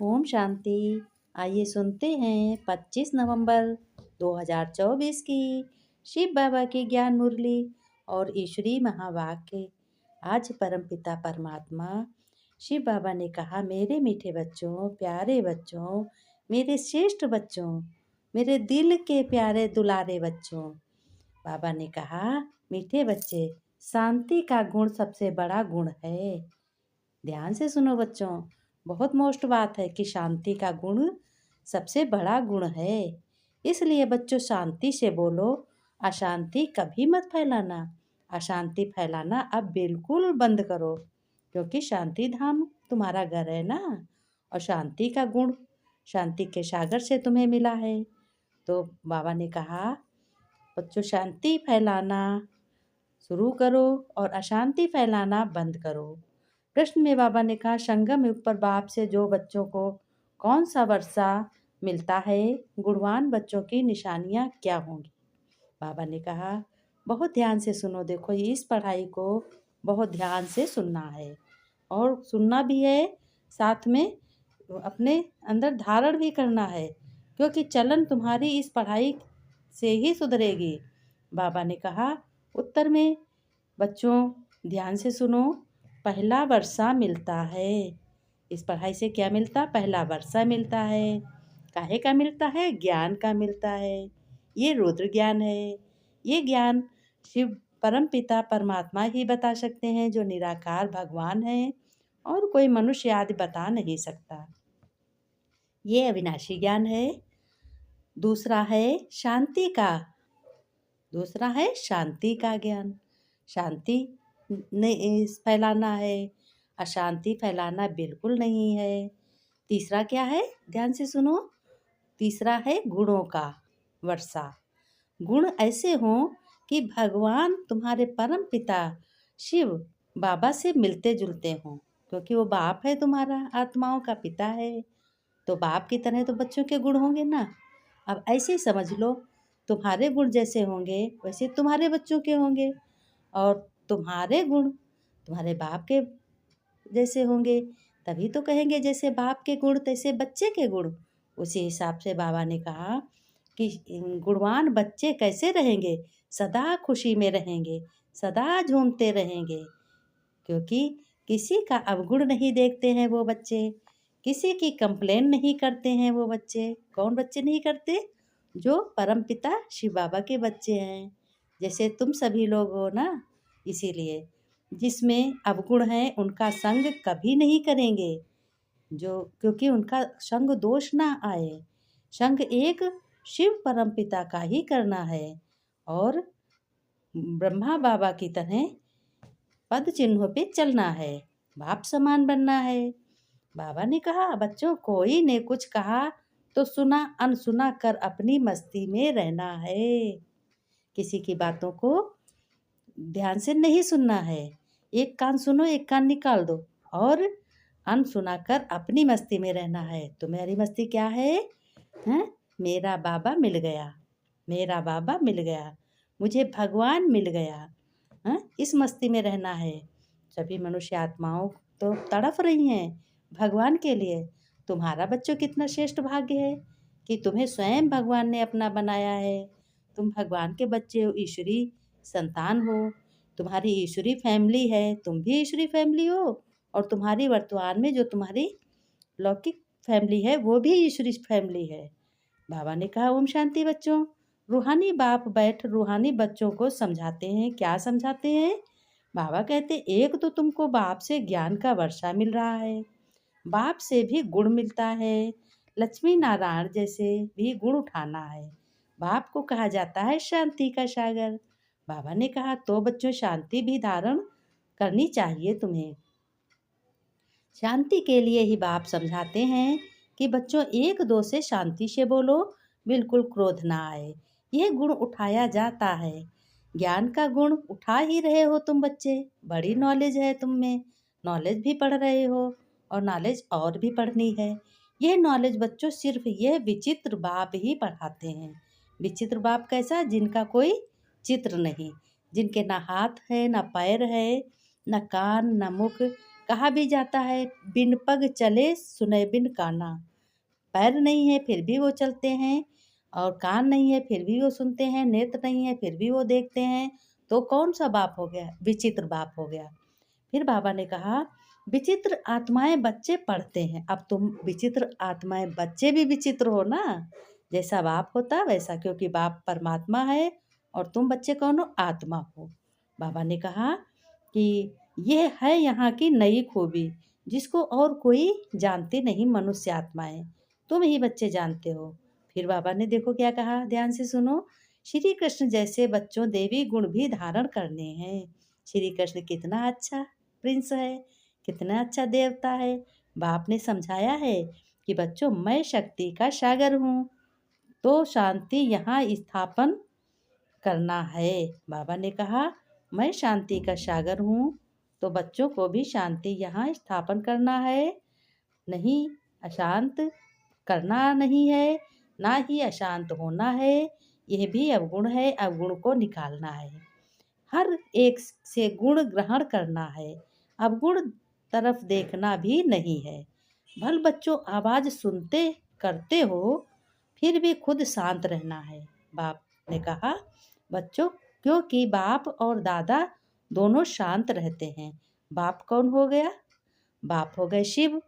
ओम शांति। आइए सुनते हैं 25 नवंबर 2024 की शिव बाबा की ज्ञान मुरली और ईश्वरी महावाक्य। आज परमपिता परमात्मा शिव बाबा ने कहा, मेरे मीठे बच्चों, प्यारे बच्चों, मेरे श्रेष्ठ बच्चों, मेरे दिल के प्यारे दुलारे बच्चों। बाबा ने कहा, मीठे बच्चे, शांति का गुण सबसे बड़ा गुण है। ध्यान से सुनो बच्चों, बहुत मोस्ट बात है कि शांति का गुण सबसे बड़ा गुण है। इसलिए बच्चों शांति से बोलो, अशांति कभी मत फैलाना। अशांति फैलाना अब बिल्कुल बंद करो, क्योंकि शांति धाम तुम्हारा घर है ना। और शांति का गुण शांति के सागर से तुम्हें मिला है। तो बाबा ने कहा, बच्चों शांति फैलाना शुरू करो और अशांति फैलाना बंद करो। प्रश्न में बाबा ने कहा, संगम युग पर बाप से जो बच्चों को कौन सा वर्षा मिलता है, गुणवान बच्चों की निशानियां क्या होंगी। बाबा ने कहा, बहुत ध्यान से सुनो। देखो, इस पढ़ाई को बहुत ध्यान से सुनना है और सुनना भी है, साथ में अपने अंदर धारण भी करना है, क्योंकि चलन तुम्हारी इस पढ़ाई से ही सुधरेगी। बाबा ने कहा उत्तर में, बच्चों ध्यान से सुनो, पहला वर्षा मिलता है। इस पढ़ाई से क्या मिलता? पहला वर्षा मिलता है। काहे का मिलता है? ज्ञान का मिलता है। ये रुद्र ज्ञान है। ये ज्ञान शिव परम पिता परमात्मा ही बता सकते हैं, जो निराकार भगवान है, और कोई मनुष्य आदि बता नहीं सकता। ये अविनाशी ज्ञान है। दूसरा है शांति का। दूसरा है शांति का ज्ञान। शांति नहीं फैलाना है, अशांति फैलाना बिल्कुल नहीं है। तीसरा क्या है? ध्यान से सुनो। तीसरा है गुणों का वर्षा। गुण ऐसे हों कि भगवान तुम्हारे परम पिता शिव बाबा से मिलते जुलते हों, क्योंकि वो बाप है, तुम्हारा आत्माओं का पिता है। तो बाप की तरह तो बच्चों के गुण होंगे ना। अब ऐसे ही समझ लो, तुम्हारे गुण जैसे होंगे वैसे तुम्हारे बच्चों के होंगे, और तुम्हारे गुण तुम्हारे बाप के जैसे होंगे, तभी तो कहेंगे जैसे बाप के गुण तैसे बच्चे के गुण। उसी हिसाब से बाबा ने कहा कि गुणवान बच्चे कैसे रहेंगे? सदा खुशी में रहेंगे, सदा झूमते रहेंगे, क्योंकि किसी का अवगुण नहीं देखते हैं वो बच्चे, किसी की कंप्लेन नहीं करते हैं वो बच्चे। कौन बच्चे नहीं करते? जो परम पिता शिव बाबा के बच्चे हैं, जैसे तुम सभी लोग हो ना। इसीलिए जिसमें अवगुण है उनका संग कभी नहीं करेंगे, जो क्योंकि उनका संग दोष ना आए। संग एक शिव परम पिता का ही करना है, और ब्रह्मा बाबा की तरह पद चिन्हों पे चलना है, बाप समान बनना है। बाबा ने कहा, बच्चों कोई ने कुछ कहा तो सुना अनसुना कर अपनी मस्ती में रहना है। किसी की बातों को ध्यान से नहीं सुनना है। एक कान सुनो, एक कान निकाल दो, और अनसुना कर अपनी मस्ती में रहना है। तुम्हारी मस्ती क्या है? हैं? मेरा बाबा मिल गया, मेरा बाबा मिल गया, मुझे भगवान मिल गया। इस मस्ती में रहना है। सभी मनुष्य आत्माओं तो तड़फ रही हैं भगवान के लिए। तुम्हारा बच्चों कितना श्रेष्ठ भाग्य है कि तुम्हें स्वयं भगवान ने अपना बनाया है। तुम भगवान के बच्चे हो, ईश्वरी संतान हो। तुम्हारी ईश्वरी फैमिली है, तुम भी ईश्वरी फैमिली हो, और तुम्हारी वर्तमान में जो तुम्हारी लौकिक फैमिली है वो भी ईश्वरी फैमिली है। बाबा ने कहा, ओम शांति बच्चों। रूहानी बाप बैठ रूहानी बच्चों को समझाते हैं। क्या समझाते हैं? बाबा कहते, एक तो तुमको बाप से ज्ञान का वर्षा मिल रहा है, बाप से भी गुण मिलता है। लक्ष्मी नारायण जैसे भी गुण उठाना है। बाप को कहा जाता है शांति का सागर। बाबा ने कहा, तो बच्चों शांति भी धारण करनी चाहिए तुम्हें। शांति के लिए ही बाप समझाते हैं कि बच्चों एक दो से शांति से बोलो, बिल्कुल क्रोध ना आए। यह गुण उठाया जाता है। ज्ञान का गुण उठा ही रहे हो तुम बच्चे। बड़ी नॉलेज है तुम में, नॉलेज भी पढ़ रहे हो, और नॉलेज और भी पढ़नी है। यह नॉलेज बच्चों सिर्फ यह विचित्र बाप ही पढ़ाते हैं। विचित्र बाप कैसा? जिनका कोई चित्र नहीं, जिनके ना हाथ है, ना पैर है, ना कान, ना मुख, कहा भी जाता है, बिन पग चले सुने बिन काना। पैर नहीं है फिर भी वो चलते हैं, और कान नहीं है फिर भी वो सुनते हैं, नेत्र नहीं है फिर भी वो देखते हैं। तो कौन सा बाप हो गया? विचित्र बाप हो गया। फिर बाबा ने कहा, विचित्र आत्माएं बच्चे पढ़ते हैं। अब तुम विचित्र आत्माएं बच्चे भी विचित्र हो ना, जैसा बाप होता वैसा, क्योंकि बाप परमात्मा है और तुम बच्चे कौन हो? आत्मा हो। बाबा ने कहा कि ये है यहाँ की नई खूबी, जिसको और कोई जानते नहीं, मनुष्य आत्माएं तुम ही बच्चे जानते हो। फिर बाबा ने देखो क्या कहा, ध्यान से सुनो। श्री कृष्ण जैसे बच्चों देवी गुण भी धारण करने हैं। श्री कृष्ण कितना अच्छा प्रिंस है, कितना अच्छा देवता है। बाप ने समझाया है कि बच्चों, मैं शक्ति का सागर हूँ, तो शांति यहाँ स्थापन करना है। बाबा ने कहा, मैं शांति का सागर हूँ, तो बच्चों को भी शांति यहाँ स्थापन करना है। नहीं अशांत करना नहीं है, ना ही अशांत होना है। यह भी अवगुण है, अवगुण को निकालना है। हर एक से गुण ग्रहण करना है, अवगुण तरफ देखना भी नहीं है। भल बच्चों, आवाज़ सुनते करते हो, फिर भी खुद शांत रहना है। बाप ने कहा, बच्चों, क्योंकि बाप और दादा दोनों शांत रहते हैं। बाप कौन हो गया? बाप हो गए शिव,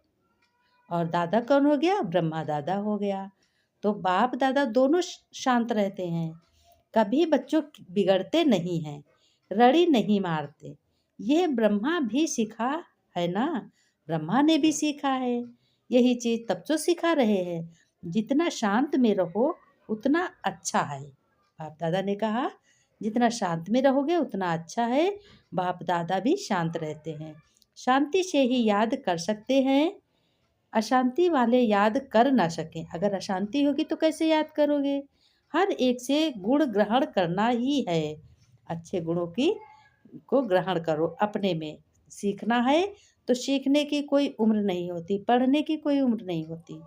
और दादा कौन हो गया? ब्रह्मा दादा हो गया। तो बाप दादा दोनों शांत रहते हैं, कभी बच्चों बिगड़ते नहीं हैं, रड़ी नहीं मारते। ये ब्रह्मा भी सीखा है ना, ब्रह्मा ने भी सीखा है यही चीज, तब तो सिखा रहे हैं। जितना शांत में रहो उतना अच्छा है। बाप दादा ने कहा, जितना शांत में रहोगे उतना अच्छा है। बाप दादा भी शांत रहते हैं, शांति से ही याद कर सकते हैं, अशांति वाले याद कर ना सकें। अगर अशांति होगी तो कैसे याद करोगे? हर एक से गुण ग्रहण करना ही है। अच्छे गुणों की को ग्रहण करो अपने में। सीखना है तो सीखने की कोई उम्र नहीं होती, पढ़ने की कोई उम्र नहीं होती।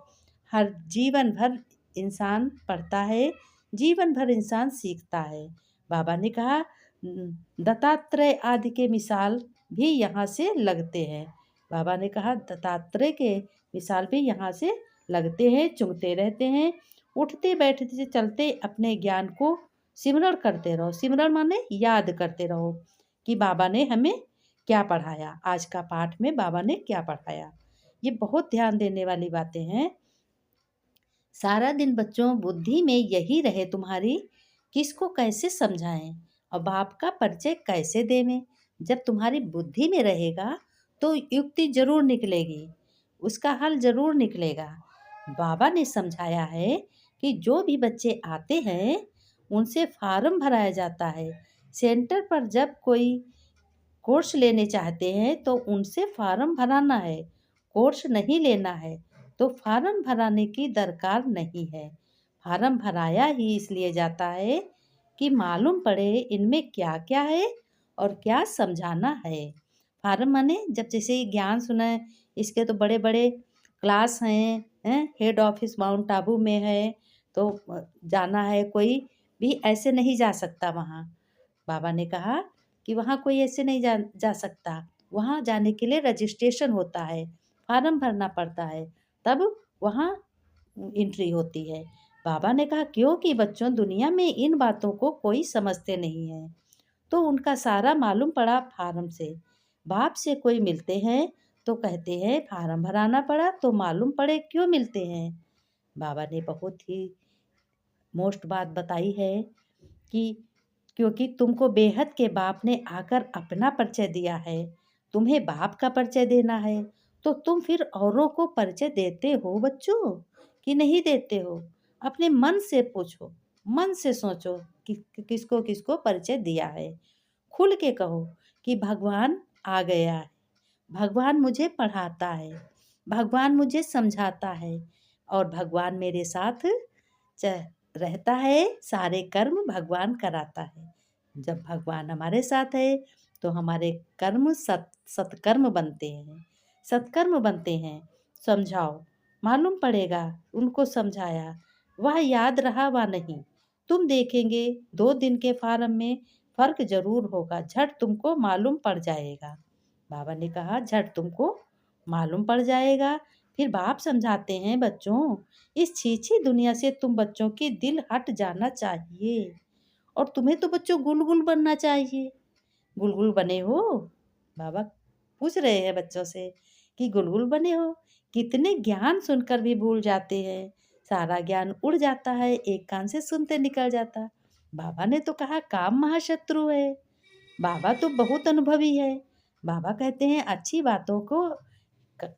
हर जीवन भर इंसान पढ़ता है, जीवन भर इंसान सीखता है। बाबा ने कहा, दत्तात्रेय आदि के मिसाल भी यहाँ से लगते हैं। बाबा ने कहा, दत्तात्रेय के मिसाल भी यहाँ से लगते हैं, चुगते रहते हैं। उठते बैठते चलते अपने ज्ञान को सिमरण करते रहो। सिमरण माने याद करते रहो कि बाबा ने हमें क्या पढ़ाया, आज का पाठ में बाबा ने क्या पढ़ाया। ये बहुत ध्यान देने वाली बातें हैं। सारा दिन बच्चों बुद्धि में यही रहे तुम्हारी, किसको कैसे समझाएं और बाप का परिचय कैसे देवें। जब तुम्हारी बुद्धि में रहेगा तो युक्ति जरूर निकलेगी, उसका हल जरूर निकलेगा। बाबा ने समझाया है कि जो भी बच्चे आते हैं उनसे फार्म भराया जाता है। सेंटर पर जब कोई कोर्स लेने चाहते हैं तो उनसे फार्म भराना है, कोर्स नहीं लेना है तो फार्म भराने की दरकार नहीं है। फार्म भराया ही इसलिए जाता है कि मालूम पड़े इनमें क्या क्या है और क्या समझाना है। फार्म माने जब जैसे ज्ञान सुना, इसके तो बड़े बड़े क्लास हैं, हेड ऑफिस माउंट आबू में है, तो जाना है, कोई भी ऐसे नहीं जा सकता वहाँ। बाबा ने कहा कि वहाँ कोई ऐसे नहीं जा सकता, वहाँ जाने के लिए रजिस्ट्रेशन होता है, फार्म भरना पड़ता है, तब वहाँ एंट्री होती है। बाबा ने कहा, क्योंकि बच्चों दुनिया में इन बातों को कोई समझते नहीं है, तो उनका सारा मालूम पड़ा फार्म से। बाप से कोई मिलते हैं तो कहते हैं फार्म भराना पड़ा, तो मालूम पड़े क्यों मिलते हैं। बाबा ने बहुत ही मोस्ट बात बताई है कि क्योंकि तुमको बेहद के बाप ने आकर अपना परिचय दिया है, तुम्हें बाप का परिचय देना है, तो तुम फिर औरों को परिचय देते हो बच्चों कि नहीं देते हो? अपने मन से पूछो, मन से सोचो कि किसको किसको परिचय दिया है। खुल के कहो कि भगवान आ गया है, भगवान मुझे पढ़ाता है, भगवान मुझे समझाता है, और भगवान मेरे साथ रहता है, सारे कर्म भगवान कराता है। जब भगवान हमारे साथ है तो हमारे कर्म सत्कर्म बनते हैं, सत्कर्म बनते हैं। समझाओ, मालूम पड़ेगा उनको समझाया, वह याद रहा व नहीं। तुम देखेंगे 2 दिन के फार्म में फर्क जरूर होगा, झट तुमको मालूम पड़ जाएगा। बाबा ने कहा, झट तुमको मालूम पड़ जाएगा। फिर बाप समझाते हैं, बच्चों, इस छीछी दुनिया से तुम बच्चों के दिल हट जाना चाहिए। और तुम्हें तो बच्चों गुलगुल बनना चाहिए। गुलगुल बने हो? बाबा पूछ रहे हैं बच्चों से कि गुलगुल बने हो? कितने ज्ञान सुनकर भी भूल जाते हैं। सारा ज्ञान उड़ जाता है, एक कान से सुनते निकल जाता। बाबा ने तो कहा काम महाशत्रु है। बाबा तो बहुत अनुभवी है। बाबा कहते हैं अच्छी बातों को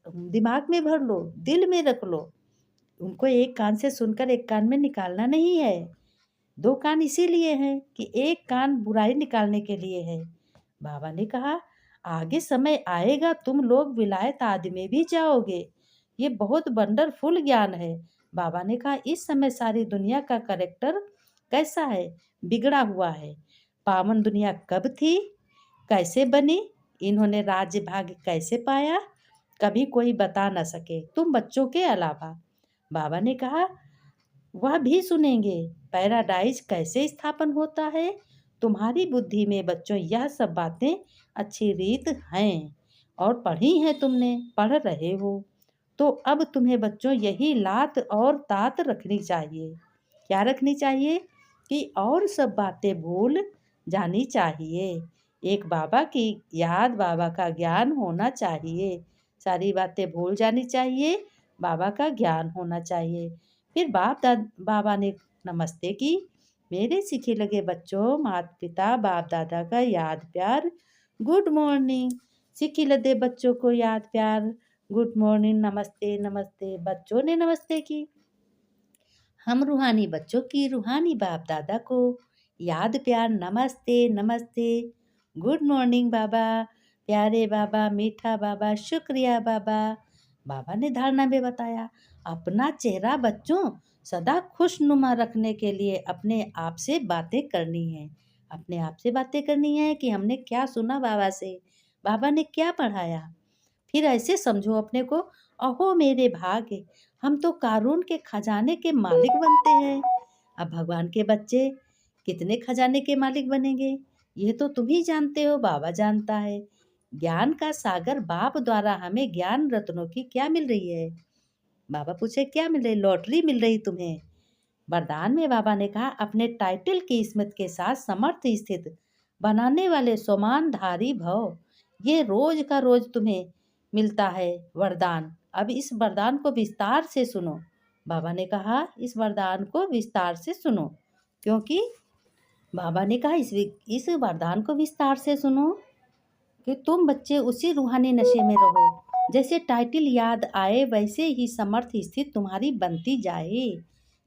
दिमाग में भर लो, दिल में रख लो। उनको एक कान से सुनकर एक कान में निकालना नहीं है। दो कान इसीलिए हैं कि एक कान बुराई निकालने के लिए है। बाबा ने कहा आगे समय आएगा तुम लोग विलायत आदि में भी जाओगे। ये बहुत वंडरफुल ज्ञान है। बाबा ने कहा इस समय सारी दुनिया का करेक्टर कैसा है? बिगड़ा हुआ है। पावन दुनिया कब थी, कैसे बनी, इन्होंने राज्य भाग्य कैसे पाया, कभी कोई बता न सके तुम बच्चों के अलावा। बाबा ने कहा वह भी सुनेंगे पैराडाइज कैसे स्थापन होता है। तुम्हारी बुद्धि में बच्चों यह सब बातें अच्छी रीत हैं और पढ़ी हैं, तुमने पढ़ रहे हो। तो अब तुम्हें बच्चों यही लात और तात रखनी चाहिए। क्या रखनी चाहिए? कि और सब बातें भूल जानी चाहिए। एक बाबा की याद, बाबा का ज्ञान होना चाहिए। सारी बातें भूल जानी चाहिए, बाबा का ज्ञान होना चाहिए। फिर बाबा ने नमस्ते की। मेरे सीखे लगे बच्चों, माता पिता बाप दादा का याद प्यार, गुड मॉर्निंग। सीखी लदे बच्चों को याद प्यार, गुड मॉर्निंग, नमस्ते नमस्ते। बच्चों ने नमस्ते की। हम रूहानी बच्चों की रूहानी बाप दादा को याद प्यार, नमस्ते नमस्ते, गुड मॉर्निंग बाबा, प्यारे बाबा, मीठा बाबा, शुक्रिया बाबा। बाबा ने धारणा में बताया अपना चेहरा बच्चों सदा खुशनुमा रखने के लिए अपने आप से बातें करनी है। अपने आप से बातें करनी है कि हमने क्या सुना बाबा से, बाबा ने क्या पढ़ाया। फिर ऐसे समझो अपने को, अहो मेरे भाग्य, हम तो कारून के खजाने के मालिक बनते हैं। अब भगवान के बच्चे कितने खजाने के मालिक बनेंगे, ये तो तुम ही जानते हो, बाबा जानता है। ज्ञान का सागर बाप द्वारा हमें ज्ञान रत्नों की क्या मिल रही है? बाबा पूछे क्या मिल रही? लॉटरी मिल रही तुम्हें। वरदान में बाबा ने कहा अपने टाइटल की स्मृति के साथ समर्थ स्थित बनाने वाले सोमानधारी भव। ये रोज का रोज तुम्हें मिलता है वरदान। अब इस वरदान को विस्तार से सुनो। बाबा ने कहा इस वरदान को विस्तार से सुनो, क्योंकि बाबा ने कहा इस वरदान को विस्तार से सुनो कि तुम बच्चे उसी रूहानी नशे में रहो। जैसे टाइटल याद आए वैसे ही समर्थ स्थित तुम्हारी बनती जाए।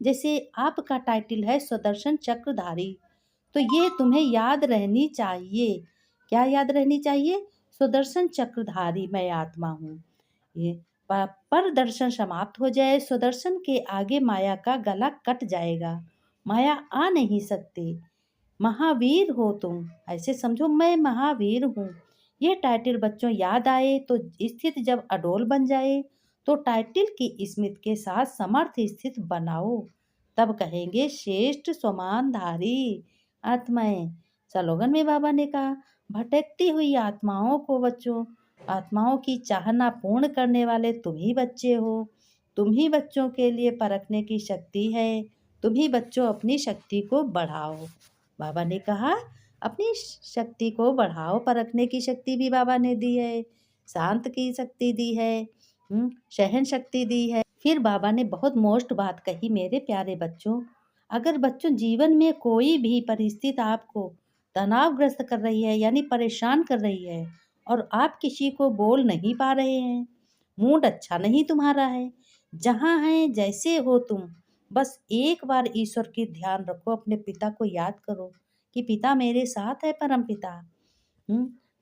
जैसे आपका टाइटल है सुदर्शन चक्रधारी, तो ये तुम्हें याद रहनी चाहिए। क्या याद रहनी चाहिए? सुदर्शन चक्रधारी मैं आत्मा हूँ। ये पर दर्शन समाप्त हो जाए, सुदर्शन के आगे माया का गला कट जाएगा। माया आ नहीं सकती। महावीर हो तुम, ऐसे समझो मैं महावीर हूँ। ये टाइटल बच्चों याद आए तो स्थित जब अडोल बन जाए तो टाइटल की स्मृति के साथ समर्थ स्थित बनाओ। तब कहेंगे श्रेष्ठ समानधारी आत्माएं। स्लोगन में बाबा ने कहा भटकती हुई आत्माओं को बच्चों, आत्माओं की चाहना पूर्ण करने वाले तुम ही बच्चे हो। तुम ही बच्चों के लिए परखने की शक्ति है। तुम ही बच्चों अपनी शक्ति को बढ़ाओ। बाबा ने कहा अपनी शक्ति को बढ़ाओ। परखने की शक्ति भी बाबा ने दी है, शांत की शक्ति दी है, सहन शक्ति दी है। फिर बाबा ने बहुत मोस्ट बात कही, मेरे प्यारे बच्चों, अगर बच्चों जीवन में कोई भी परिस्थिति आपको तनावग्रस्त कर रही है यानी परेशान कर रही है और आप किसी को बोल नहीं पा रहे हैं, मूड अच्छा नहीं तुम्हारा है, जहाँ है जैसे हो तुम, बस एक बार ईश्वर की ध्यान रखो, अपने पिता को याद करो कि पिता मेरे साथ है, परम पिता।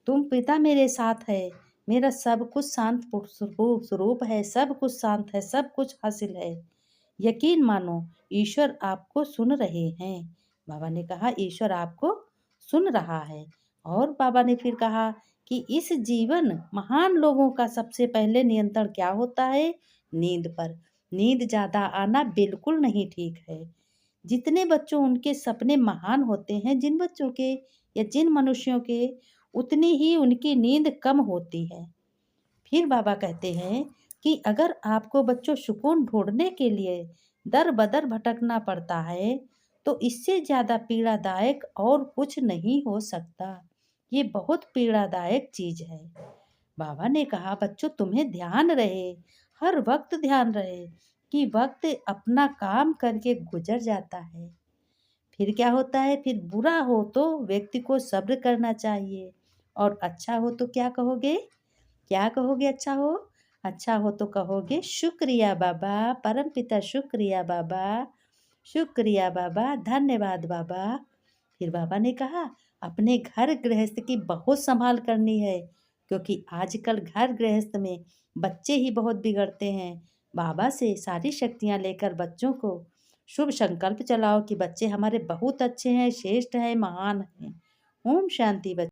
तुम पिता मेरे साथ है, मेरा सब कुछ शांत स्वरूप है, सब कुछ शांत है, सब कुछ हासिल है। यकीन मानो ईश्वर आपको सुन रहे हैं। बाबा ने कहा ईश्वर आपको सुन रहा है। और बाबा ने फिर कहा कि इस जीवन महान लोगों का सबसे पहले नियंत्रण क्या होता है? नींद पर। नींद ज़्यादा आना बिल्कुल नहीं ठीक है। जितने बच्चों उनके सपने महान होते हैं, जिन बच्चों के या जिन मनुष्यों के उतनी ही उनकी नींद कम होती है। फिर बाबा कहते हैं कि अगर आपको बच्चों सुकून ढूंढने के लिए दर बदर भटकना पड़ता है, तो इससे ज़्यादा पीड़ादायक और कुछ नहीं हो सकता। ये बहुत पीड़ादायक चीज़ है। बाबा ने कहा, बच्चों तुम्हें ध्यान रहे, हर वक्त ध्यान रहे कि वक्त अपना काम करके गुजर जाता है। फिर क्या होता है, फिर बुरा हो तो व्यक्ति को सब्र करना चाहिए, और अच्छा हो तो क्या कहोगे? क्या कहोगे अच्छा हो? अच्छा हो तो कहोगे शुक्रिया बाबा, परमपिता शुक्रिया बाबा, शुक्रिया बाबा, धन्यवाद बाबा। फिर बाबा ने कहा, अपने घर गृहस्थ की बहुत संभाल करनी है, क्योंकि आजकल घर गृहस्थ में बच्चे ही बहुत बिगड़ते हैं। बाबा से सारी शक्तियाँ लेकर बच्चों को शुभ संकल्प चलाओ कि बच्चे हमारे बहुत अच्छे हैं, श्रेष्ठ हैं, महान हैं। ओम शांति।